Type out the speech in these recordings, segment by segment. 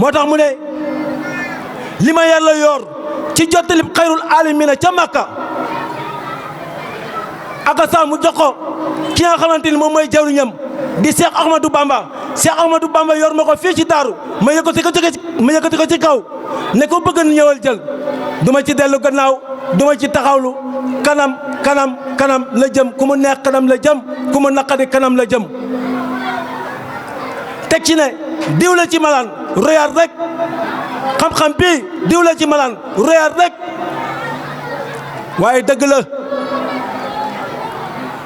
moo tax mu ne li ma yàlla yor ci jottali xayrul aalamiina ca Makka akasa mu jox ko ki nga xamante ni moom mooy jawriñam di Cheikh Ahmadou Bamba. Cheikh Ahmadou Bamba yor ma ko fii ci daaru ma yëkkati ko ci kaw ne ko bëgg na ñëwal jël duma ci dellu gannaaw duma ci taxawlu kanam la jëm ku mu neex kanam la jëm ku mu naqadi kanam la jëm teg ci ne diw la ci malaan royaat rek xam-xam bii diw la ci malaan royaat rek waaye dëgg la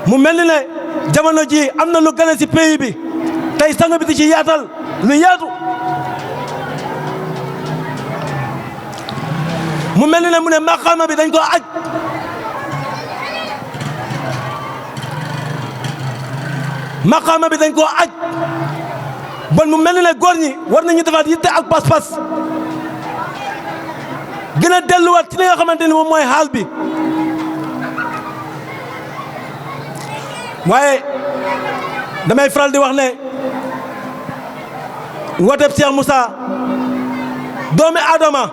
mu mel ni ne jamono ji am na lu gën a ci pays bi tey sang bi di ci yaatal lu yaatu mu mel ni ne mu ne maqaama bi dañ koo aj maqaama bi dañ koo aj bon mu mel ni ne góor ñi war nañu defaat yitte ak pas-pas gën a delluwaat ci li nga xamante ni moom mooy xaal bi waaye damay faral di wax ne wooteb Cheikh Moussa doomi Adama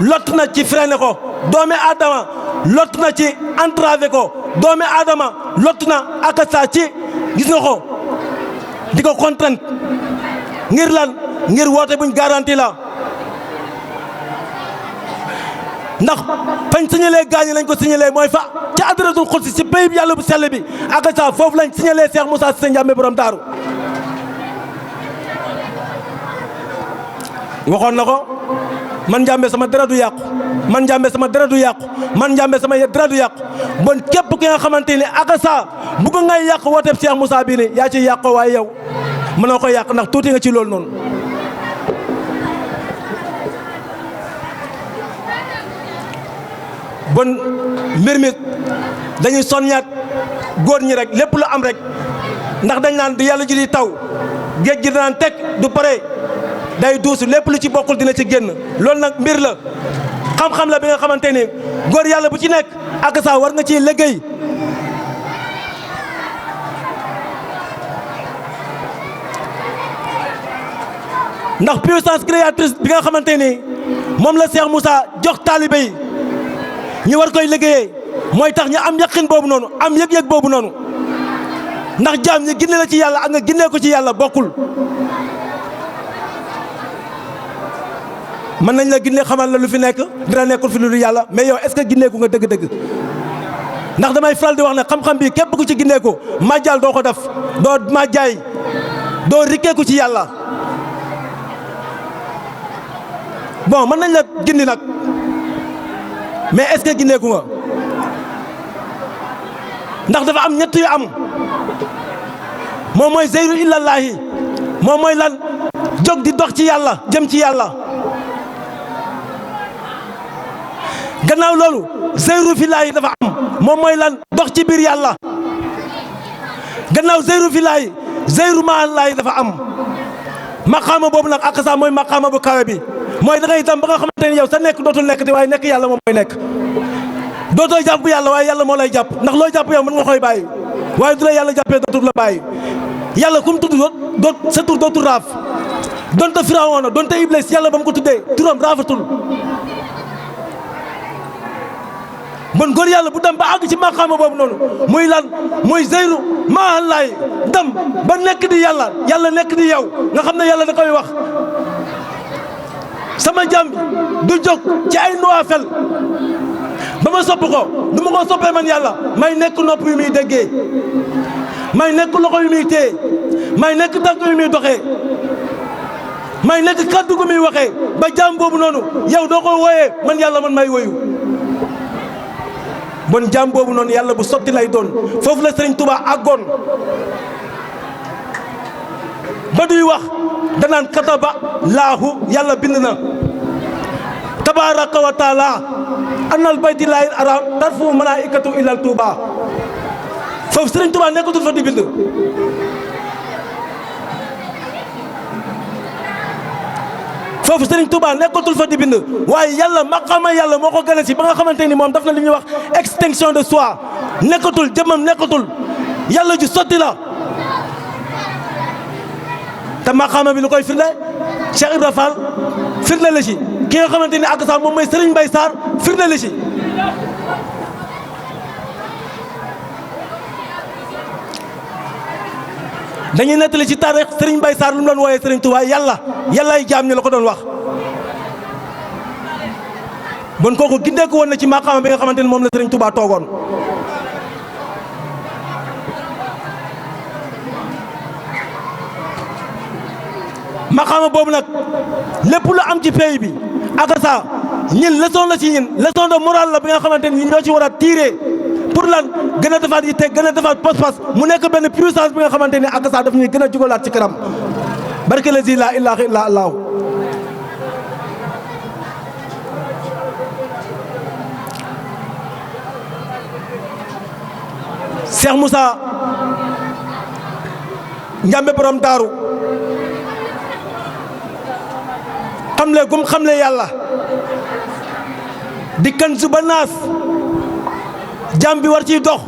lott na ci freiné ko doomi Adama lott na ci entravé ko doomi Adama lott na akasa ci gis nga ko di ko contrainte ngir lan ngir woote buñ garanti la ndax fañ signalee gaañi lañ ko signalee mooy fa ca adratul xudsi ci pays bi yàlla bu sell bi akasa foofu lañ signalee Cheikh Moussa Cissé Ndiamé borom daaru waxoon na ko man Ndiamé sama dara du yàqu man Ndiamé sama dara du yàqu man Ndiamé sama dara du yàqu bon képp ki nga xamante ni akasa bugg ngay yàq wooteeb Cheikh Moussa bii ni yaa ci yàqoo waaye yow mënoo ko yàq ndax tuuti nga ci loolu noonu bon mbir mi dañuy soññaat góor ñi rek lépp lu am rek ndax dañ naan di yàlla ji di taw géej gi danaan teg du pare day duusu lépp lu ci bokkul dina ci génn loolu nag mbir la xam-xam la bi nga xamante ni góor yàlla bu ci nekk ak saa war nga ciy liggéey ndax puissance créatrice bi nga xamante ni moom la Cheikh Moussa jox taalibe yi ñi war koy liggéeyee mooy tax ñu am yaqin boobu noonu am yëg-yëg boobu noonu ndax jaam ñi ginne la ci yàlla ak nga ginnee ko ci yàlla bokkul mën nañ la ginne xamal la lu fi nekk dina nekkul fi lu yàlla mais yow est-ce que ginneeku nga dëgg-dëgg ndax damay faral di wax ne xam-xam bi képp ku ci ginneeku majjal doo ko def doo majjaay doo rikkeeku ci yàlla bon mën nañ la gindi nag mais est-ce que ginneeku nga ndax dafa am ñett yu am moom mooy zeyru illallaahi moom mooy lan jóg di dox ci yàlla jëm ci yàlla gannaaw loolu zeyru fillaahi dafa am moom mooy lan dox ci biir yàlla gannaaw zeyru fillaahi zeyru maallaahi dafa am maqaama boobu nag ak saa mooy maqaama bu kawe bi mooy da ngay dem ba nga xamante ni yow sa nekk dootul nekk te waaye nekk yàlla moom mooy nekk dootoo jàpp yàlla waaye yàlla moo lay jàpp ndax loo jàpp yow mën nga koy bàyyi waaye du la yàlla jàppee dootul la bàyyi yàlla kum tudd doot sa tur dootul raaf donte Firawna donte Iblis yàlla ba mu ko tuddee turam raafatul bon góor yàlla bu dem ba àgg ci maqaama boobu noonu muy lan muy zeyru maallaahi dem ba nekk di yàlla yàlla nekk di yow nga xam ne yàlla da koy wax sama jàmm du jóg ci ay nuwaafel ba ma sopp ko du ma ko soppee man yàlla may nekk nopp yu muy déggee may nekk loxo yu muy téye may nekk tànk yu muy doxee may nekk kàddu gu muy waxee ba jàmm boobu noonu yow doo ko wooyee man yàlla man may woyu bon jàmm boobu noonu yàlla bu sotti lay doon foofu la Sëriñ Tuubaa àggoon ba duy wax danaan kataba laahu yàlla bind na tabaaraka wa taala annal baytillaahi araam tarfu malaa'ikatu ilal Tuubaa foofu Sëriñ Tuubaa nekkatul fa di bind foofu Sëriñ Tuubaa nekkatul fa di bind waaye yàlla maqaama yàlla moo ko gën a si ba nga xamante ni moom daf na li ñuy wax extinction de soi nekkatul jëmmam nekkatul yàlla ju sotti la te maqaama bi lu koy firnde Cheikh Ibra Fall firnde la ci ki nga xamante ni ak saa moom mooy Serigne Mbaye Sarr firnde la ci dañuy nettali ci taarix Serigne Mbaye Sarr lu mu doon wooyee Serigne Touba yàllaay jaam ñi la ko doon wax bon kooku gindeeku woon na ci maqaama bi nga xamante ni moom la Serigne Touba toogoon maqaama boobu nag lépp lu am ci pays bi ak saa ñin leçon la ci ñin leçon de morale la bi nga xamante ni ñoo ci war a tirer pour lan gën a defaat yi teg gën a defaat pas-pas mu nekk benn puissance bi nga xamante ni ak saa daf ñuy gën a jugalaat ci kanam barke la zi laa ilaaha illa allah Cheikh Moussa Njambe borom daaru xamle gum xamle yàlla di kan su ba naas jàmm bi war ciy dox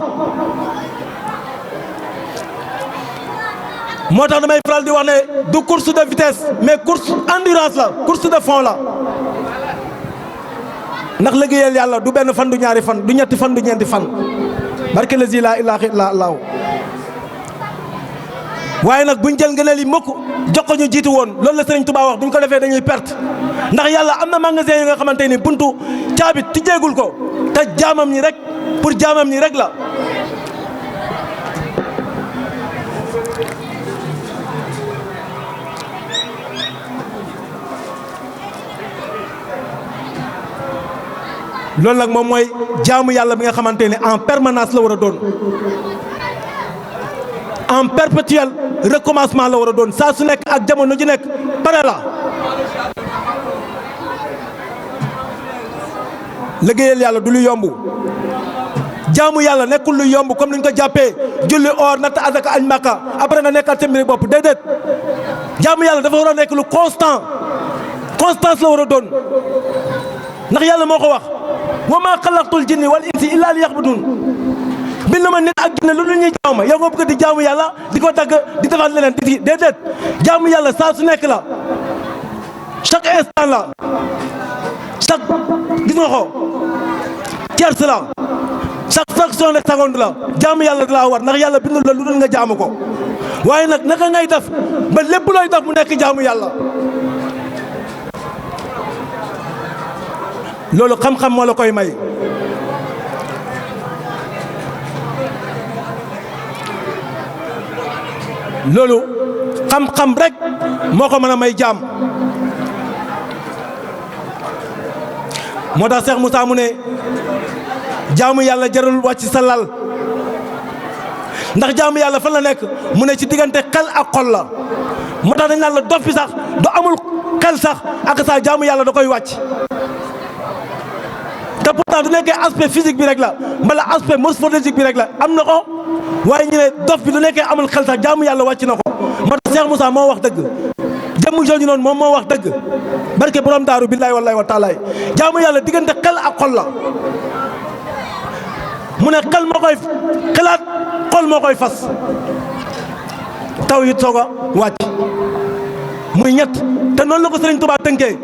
moo tax damay faral di wax ne du course de vitesse mais course endurance la course de fond la ndax liggéeyal yàlla du benn fan du ñaari fan du ñetti fan du ñeenti fan barke la zi laa ilaaha illa allah waaye nag buñ jël ngëneel yi mukk jox ko ñu jiitu woon loolu la Serigne Touba wax buñ ko defee dañuy perte ndax yàlla am na magasin yi nga xamante ni buntu caabi tijjeegul ko te jaamam ñi rek pour jaamam ñi rek la loolu nag moom mooy jaamu yàlla bi nga xamante ni en permanence la war a doon en perpétuel recommencement la war a doon saa su nekk ak jamono ji nekk pare la liggéeyal yàlla du lu yomb jaamu yàlla nekkul lu yomb comme ni ñu ko jàppee julli or natt azaka añ màkka après nga nekkal sa mbiri bopp déedéet jaamu yàlla dafa war a nekk lu constance la war a doon ndax yàlla moo ko wax wa maa xalaqtul jinni wal insi illaa liya'budun bind ma nit ak jinne lu dul ñuy jaamu ma yow nga bëgg di jaamu yàlla di ko dagg di defaat leneen di déedéet jaamu yàlla saa su nekk la chaque instant la chaque gis nga ko tierce la chaque fraction de seconde la jaamu yàlla da laa war ndax yàlla bindul la lu dul nga jaamu ko waaye nag naka ngay def ba lépp looy def mu nekk jaamu yàlla loolu xam-xam moo la koy may loolu xam-xam rek moo ko mën a may jaam moo tax Cheikh Moussa mu ne jaamu yàlla jarul wàcc sa lal ndax jaamu yàlla fan la nekk mu ne ci diggante xel ak xol la moo tax dañ naan la dof bi sax du amul xel sax ak saa jaamu yàlla da koy wàcc te pourtant du nekkee aspect physique bi rek la mbala aspect morphologique bi rek la am na ko waaye ñu ne dof bi du nekkee amul xel sax jaamu yàlla wàcc na ko moo tax Cheikh Moussa moo wax dëgg jëmm jooju noonu moom moo wax dëgg barke borom daaru billaay wallaay wa taalaay jaamu yàlla diggante xel ak xol la mu ne xel moo koy xelaat xol moo koy fas taw it soog a wàcc muy ñett te noonu la ko Sëriñ Tuubaa tënkee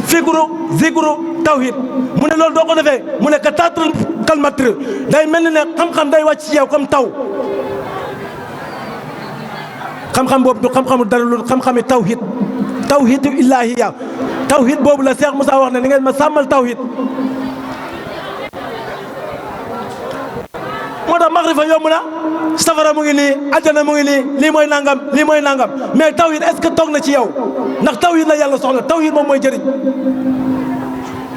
fikru zikru tawhid mu ne loolu doo ko defee mu ne ka taatal kalmatr day mel ni ne xam-xam day wàcc ci yow comme taw xam-xam boobu du xam-xamu dara lu xam-xami tawhidu ilaahiya tawhid boobu la Cheikh Moussa wax ne ni ngeen ma sàmmal tawhid moo tax maxrifa yomb na safara mu ngi nii aljana mu ngi nii lii mooy nangam lii mooy nangam mais tawhid est-ce que toog na ci yow ndax tawhid la yàlla soxla tawhid moom mooy jëriñ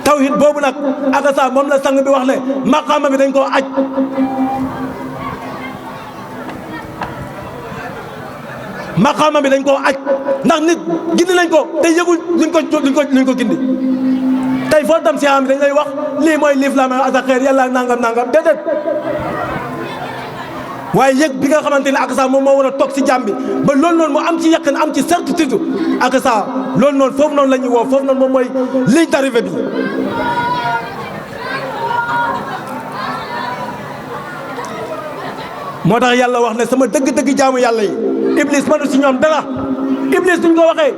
tawhid boobu nag ak sa moom la sang bi wax ne maqaama bi dañ koo aj maqaama bi dañ koo aj ndax nit gindi nañ ko te yëgul luñ ko gindi tey foo tam si am dañ lay wax lii mooy liif la ma asa xeer yàlla nangam nangam déedéet waaye yëg bi nga xamante ne ak sa moom moo war a toog si jàmm bi ba loolu noonu mu am ci yaqin am ci certitude ak sa loolu noonu foofu noonu la ñuy woo foofu noonu moom mooy ligne d'arrivée bi moo tax yàlla wax ne sama dëgg-dëgg jaamu yàlla yi iblis mënu si ñoom dara iblis duñ ko waxee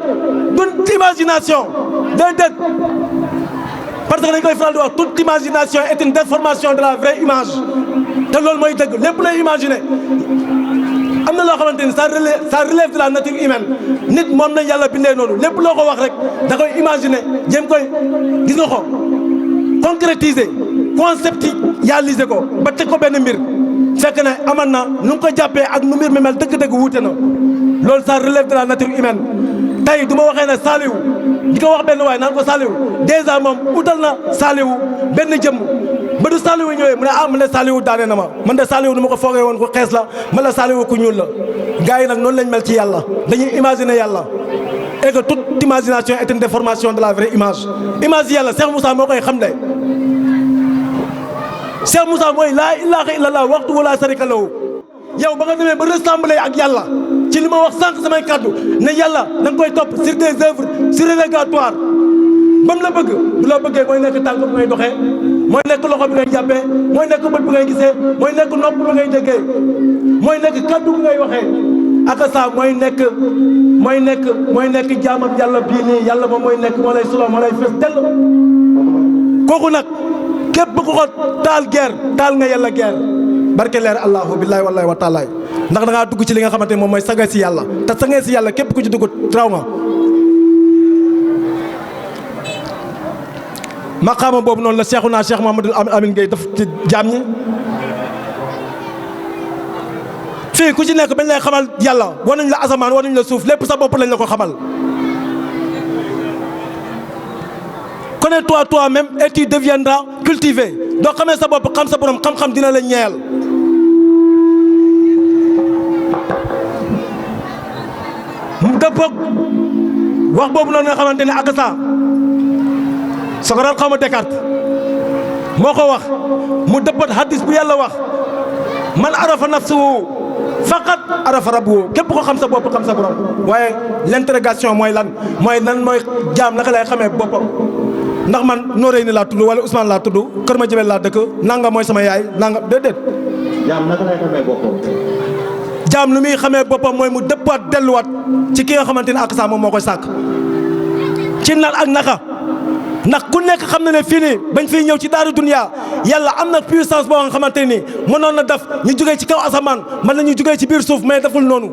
d'une imagination déedéet parce que dañ koy faral di wax toute imagination est une déformation de la vraie image te loolu mooy dëgg lépp lay imaginer am na loo xamante ni ça relève de la nature humaine nit moom nañ yàlla bindee noonu lépp loo ko wax rek da koy imaginer jéem koy gis nga ko concrétiser conceptualiser ko ba teg ko benn mbir fekk ne aman na nu nga ko jàppee ak nu mbir mi mel dëgg-dëgg wuute na loolu ça relève de la nature humaine tey du ma waxee ne Saliou di ko wax benn waay naan ko Saliou dèjà moom utal na Saliou benn jëmm ba du Saliou ñëwee mu ne ah man de Saliou daane na ma man de Saliou du ma ko foogee woon ku xees la man la Saliou ku ñuul la gars yi nag noonu lañ mel ci yàlla dañuy imaginer yàlla et que toute imagination est une déformation de la vraie image image yàlla Cheikh Moussa moo koy xam ne Cheikh Moussa mooy laa ilaha illallah waxtu wala sarika lahu yow ba nga demee ba ressembler ak yàlla ci li ma wax sànq samay kàddu ne yàlla da nga koy topp sur des œuvres surérogatoires ba mu la bëgg bu la bëggee mooy nekk tànk bi ngay doxee mooy nekk loxo bi ngay jàppee mooy nekk bët bi ngay gisee mooy nekk nopp bi ngay déggee mooy nekk kàddu bi ngay waxee ak ça mooy nekk jaamam yàlla bii nii yàlla moom mooy nekk moo lay solo moo lay fees dell kooku nag képp ku ko taal guerre taal nga yàlla guerre barke leer allahu billahi wallahi wa taala ndax da ngaa dugg ci li nga xamante ne moom mooy sangee si yàlla te sangee si yàlla képp ku ci dugg traw nga maqaama boobu noonu la Cheikhouna Cheikh Mouhamadoul Amine Gueye daf ci jaam ñi fii ku ci nekk bañ lay xamal yàlla war nañ la asamaan war nañ la suuf lépp sa bopp lañ la ko xamal connais-toi toi-même et tu deviendras cultivé doo xamee sa bopp xam sa borom xam-xam dina la ñeel mu dëppoog wax boobu noonu nga xamante ne ak sa Socrate xaw ma Descartes moo ko wax mu dëppat hadis bu yàlla wax man arafa nafsuhu faqat arafa rabbuhu képp ko xam sa bopp xam sa borom waaye l'interrogation mooy lan mooy jaam naka lay xamee boppam ndax man nooree ni laa tudd wala Ousmane laa tudd Kër Madiabel laa dëkk nanga mooy sama yaay nanga déedéet. jaam naka lay xamee boppam. jaam lu muy xamee boppam mooy mu dëppaat delluwaat ci ki nga xamante ne ak saa moom moo koy sàkk ci nar ak naka ndax ku nekk xam na ne fii nii bañ fiy ñëw ci daaru dunya yàlla am na puissance boo nga xamante ni mënoon na def ñu jógee ci kaw asamaan mën nañu jógee ci biir suuf mais deful noonu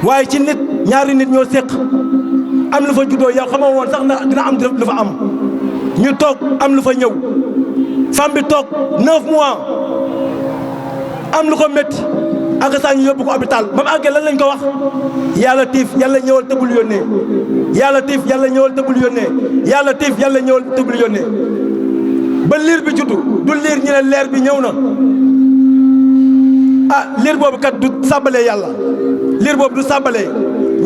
waaye ci nit ñaari nit ñoo séq am lu fa juddoo yow xamoo woon sax na dina am lu fa am ñu toog am lu fa ñëw femme bi toog 9 mois am lu ko métti ak saa ñu yóbbu ko hôpital ba mu àggee lan lañ ko wax yàlla tiif yàlla ñëwal tëbul yónnee yàlla tiif yàlla ñëwal tëbul yónnee yàlla tiif yàlla ñëwal tëbul yónnee ba liir bi juddu du liir ñu ne leer bi ñëw na ah liir boobu kat du sàbbalee yàlla liir boobu du sàbbalee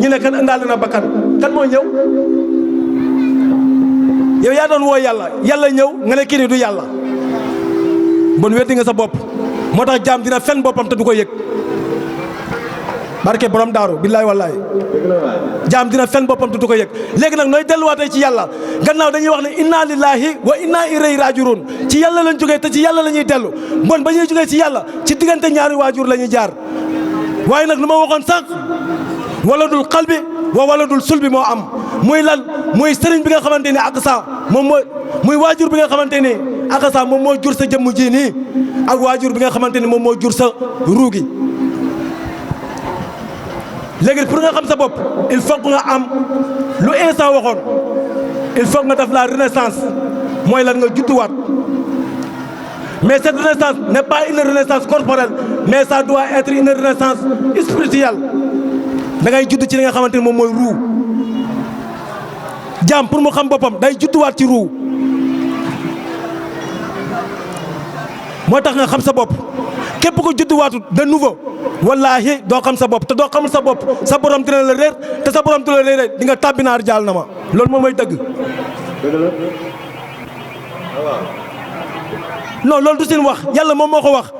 ñu ne kan indaale na bakkan kan moo ñëw yow yaa doon woo yàlla yàlla ñëw nga ne kii ni du yàlla bon weddi nga sa bopp moo tax jaam dina fen boppam te du ko yëg barke borom daaru billaay wallaay jaam dina fen boppam te du ko yëg léegi nag nooy delluwaatee ci yàlla gannaaw dañuy wax ne inna lillahi wa inna ilayhi rajiun ci yàlla lañ jógee te ci yàlla la ñuy dellu bon ba ñuy jógee ci yàlla ci diggante ñaari waajur la ñuy jaar waaye nag lu ma waxoon sànq wala dul xal bi wala dul sul bi moo am muy lan muy sëriñ bi nga xamante ni ak sa moom mooy muy waajur bi nga xamante ni ak sa moom moo jur sa jëmm ji nii ak waajur bi nga xamante ni moom moo jur sa ruu gi léegi pour nga xam sa bopp il faut que nga am lu instant waxoon il faut nga def la renaissance mooy lan nga judduwaat mais cette renaissance n'est pas une renaissance corporelle mais ça doit être une renaissance spirituelle da ngay judd ci li nga xamante ni moom mooy ruu jaam pour mu xam boppam day judduwaat ci ruu moo tax nga xam sa bopp képp ko judduwaatu de nouveau wallaahi doo xam sa bopp te doo xamul sa bopp sa borom dina la réer te sa borom dina la réer di nga tàbbinaar jaal na ma loolu moom mooy dëgg. non loolu du seen wax yàlla moom moo ko wax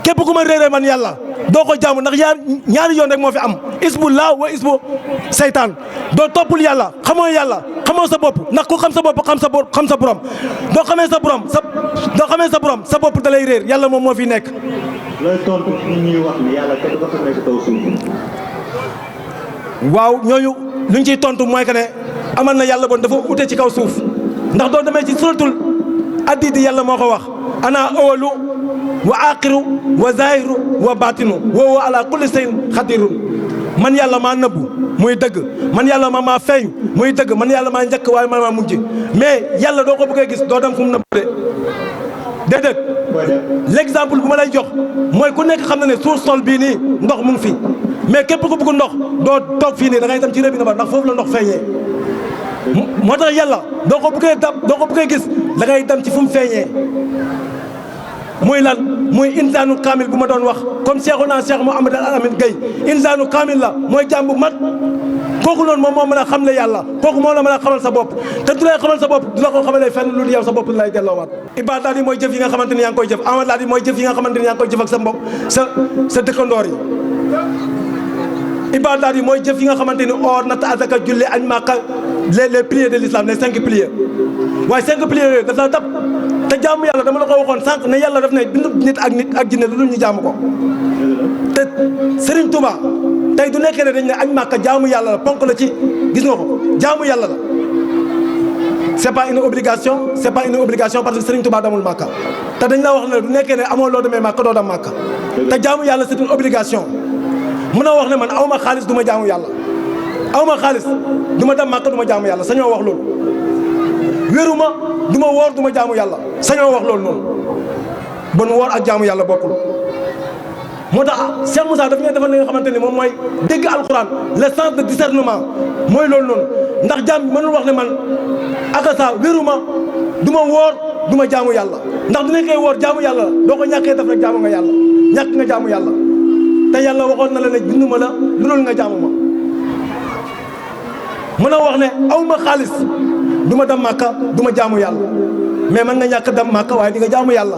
képp ku ma réeree man yàlla doo ko jaamu ndax ñaari yoon rek moo fi am isbu laa wa isbu seytaan doo toppul yàlla xamoo yàlla xamoo sa bopp ndax ku xam sa bopp xam sa borom doo xamee sa borom sa bopp da lay réer yàlla moom moo fi nekk. looy tontu ñi ñuy wax ni yàlla kenn du ko fa nekk taw suuf. waaw ñooñu lu ñu ciy tontu mooy que ne amal na yàlla bon dafa ute ci kaw suuf ndax doo demee ci suratul Hadid yàlla moo ko wax ana awalu wa axiru wa zahiru wa batinu wa huwa ala kulli shay'in xadirun man yàlla maa nëbbu muy dëgg man yàlla maa feeñ muy dëgg man yàlla maa njëkk waaye man maa mujj mais yàlla doo ko bëggee gis doo dem fu mu nëbbu de déedéet l'exemple bu ma lay jox mooy ku nekk xam na ne suuf sol bii nii ndox mu ngi fi mais képp ku bëgg ndox doo toog fii nii da ngay dem ci robinet ba ndax foofu la ndox feeñee moo tax yàlla doo ko bëggee gis da ngay dem ci fu mu feeñee muy lan muy insaanu kaamil bu ma doon wax comme Cheikhuna Cheikh Mouhamed Al Amin Gueye insaanu kaamil la mooy jàmm bu mat kooku noonu moom moo mën a xamle yàlla kooku moo la mën a xamal sa bopp te du lay xamal sa bopp du la ko xamalee fenn lu yow sa bopp lay delloowaat ibaadaat yi mooy jëf yi nga xamante ni yaa ngi koy jëf amalaat yi mooy jëf yi nga xamante ni yaa ngi koy jëf ak sa mbokk sa dëkkandoor yi ibaadaat yi mooy jëf yi nga xamante ni or natt azaka julli añ màkka les piliers de l'islam les 5 piliers waaye 5 piliers yooyu daf la dab te jaamu yàlla dama la ko waxoon sànq ne yàlla daf ne bindu nit ak jinne lu dul ñu jaamu ko te Serigne Touba tey du nekkee ne dañ ne añ màkka jaamu yàlla la ponk la ci gis nga ko jaamu yàlla la c'est pas une obligation parce que Serigne Touba damul màkka te dañ la wax ne du nekkee ne amoo loo demee màkka doo dem màkka te jaamu yàlla c'est une obligation mën a wax ne man awma xaalis du ma jaamu yàlla awma xaalis du ma dem màkka du ma jaamu yàlla sañoo wax loolu wéruma du ma woor du ma jaamu yàlla sañoo wax loolu noonu bon woor ak jaamu yàlla bokkul moo tax Cheikh Moussa daf ñuy defal li nga xamante ni moom mooy dégg alxuraan le sens de discernement mooy loolu noonu ndax jaam bi mënul wax ne man akasa wéruma du ma woor du ma jaamu yàlla ndax du nekkee woor jaamu yàlla doo ko ñàkkee def rek jaamu nga yàlla ñàkk nga jaamu yàlla te yàlla waxoon na la ne binduma la lu dul nga jaamu ma mën a wax ne aw ma xaalis du ma dem màkka du ma jaamu yàlla mais man nga ñàkk dem màkka waaye di nga jaamu yàlla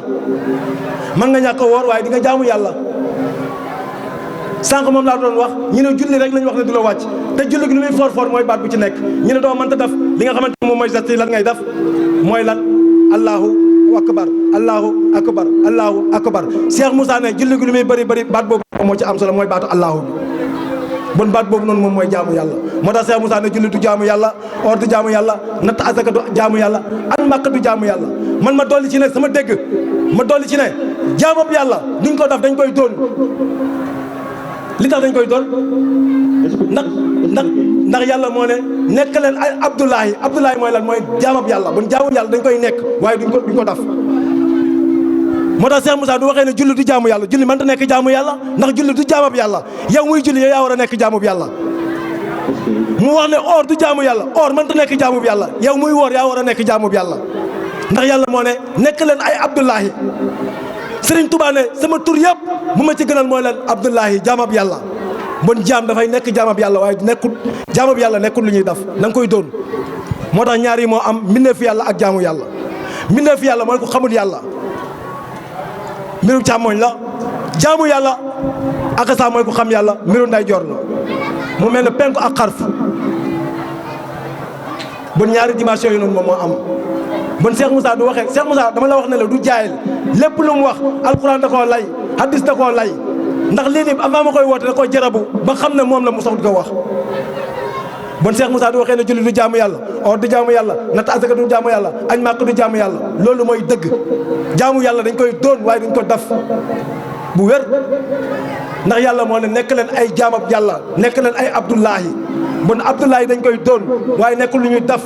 man nga ñàkk woor waaye di nga jaamu yàlla sànq moom laa doon wax ñu ne julli rek lañ wax ne du la wàcc te julli gi lu muy for mooy baat bu ci nekk ñu ne doo mënta def li nga xamante ne moom mooy geste yi lan ngay def mooy lan allahu akbar allahu akbar allahu akbar Cheikh Moussa ne julli gi lu muy bëri baat boobu moo ci am solo mooy baatu allahu bi bon baat boobu noonu moom mooy jaamu yàlla moo tax Cheikh Moussa ne julli du jaamu yàlla or du jaamu yàlla natt asaka du jaamu yàlla an màkk du jaamu yàlla man ma dolli ci ne sama dégg ma dolli ci ne jaamab yàlla duñ ko def dañ koy doon li tax dañ koy doon ndax yàlla moo ne nekk leen ay Abdoulahi mooy lan mooy jaamab yàlla bon jaamu yàlla dañ koy nekk waaye duñ ko def moo tax Cheikh Moussa du waxee ne julli du jaamu yàlla julli mënta nekk jaamu yàlla ndax julli du jaamab yàlla yow muy julli yow yaa war a nekk jaamub yàlla mu wax ne or du jaamu yàlla or mënta nekk jaamub yàlla yow muy woor yaa war a nekk jaamub yàlla ndax yàlla moo ne nekk leen ay Abdoulahi Serigne Touba ne sama tur yëpp bu ma ci gënal mooy leen Abdoulahi jaamab yàlla bon jaam dafay nekk jaamab yàlla waaye nekkul jaamab yàlla nekkul lu ñuy def da nga koy doon moo tax ñaar yi moo am mbindeefu yàlla ak jaamu yàlla mbindeefu yàlla mooy ko xamul yàlla mbiru càmmoñ la jaamu yàlla ak saa mooy ko xam yàlla mbiru ndeyjoor la mu mel ne penku ak xarf bon ñaari dimension yi noonu moom moo am bon Cheikh Moussa du waxee Cheikh Moussa dama la wax ne la du jaayil lépp lu mu wax alxuraan da koo lay hadis da koo lay ndax lii nii avant ma koy woote da koo jarabu ba xam ne moom la mu sox di ko wax bon Cheikh Moussa du waxee ne julli du jaamu yàlla or du jaamu yàlla natt asaka du jaamu yàlla añ màkk du jaamu yàlla loolu mooy dëgg jaamu yàlla dañ koy doon waaye dañ ko def bu wér ndax yàlla moo ne nekk leen ay jaamab yàlla nekk leen ay Abdoulahi bon Abdoulahi dañ koy doon waaye nekkul lu ñuy def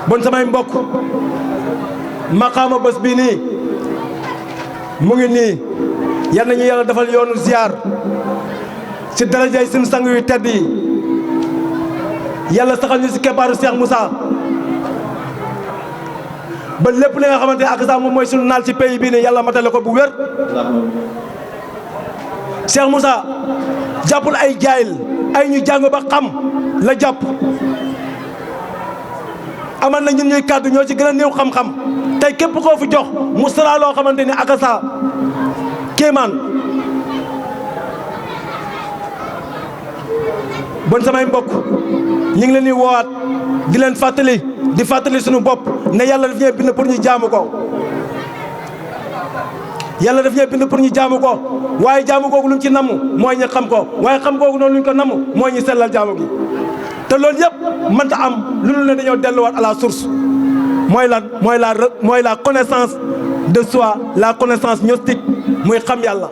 bon samay mbokk maqaama bés bii nii mu ngi nii yal nañu yàlla defal yoonu ziar ci darajay suñu sang yu tedd yi yàlla saxal ñu ci keppaaru Cheikh Moussa ba lépp li nga xamante ne ak sax moom mooy suñu naal ci pays bii nii yàlla matale ko bu wér Cheikh Moussa jàppul ay jaayil ay ñu jàng ba xam la jàpp amal na ñun ñuy kàddu ñoo ci gën a néew xam-xam tey képp koo fi jox mu sara loo xamante ni akasa kéemaan bon samay mbokk ñu ngi leen di woowaat di leen fàttali suñu bopp ne yàlla daf ñuy bind pour ñu jaamu ko yàlla daf ñuy bind pour ñu jaamu ko waaye jaamu googu lu mu ci namm mooy ñu xam ko waaye xam googu noonu lu ñu ko namm mooy ñu sellal jaamu gi te loolu yëpp mënta am lu dul ne dañoo delluwaat à la source mooy lan mooy la connaissance de soi la connaissance gnostique muy xam yàlla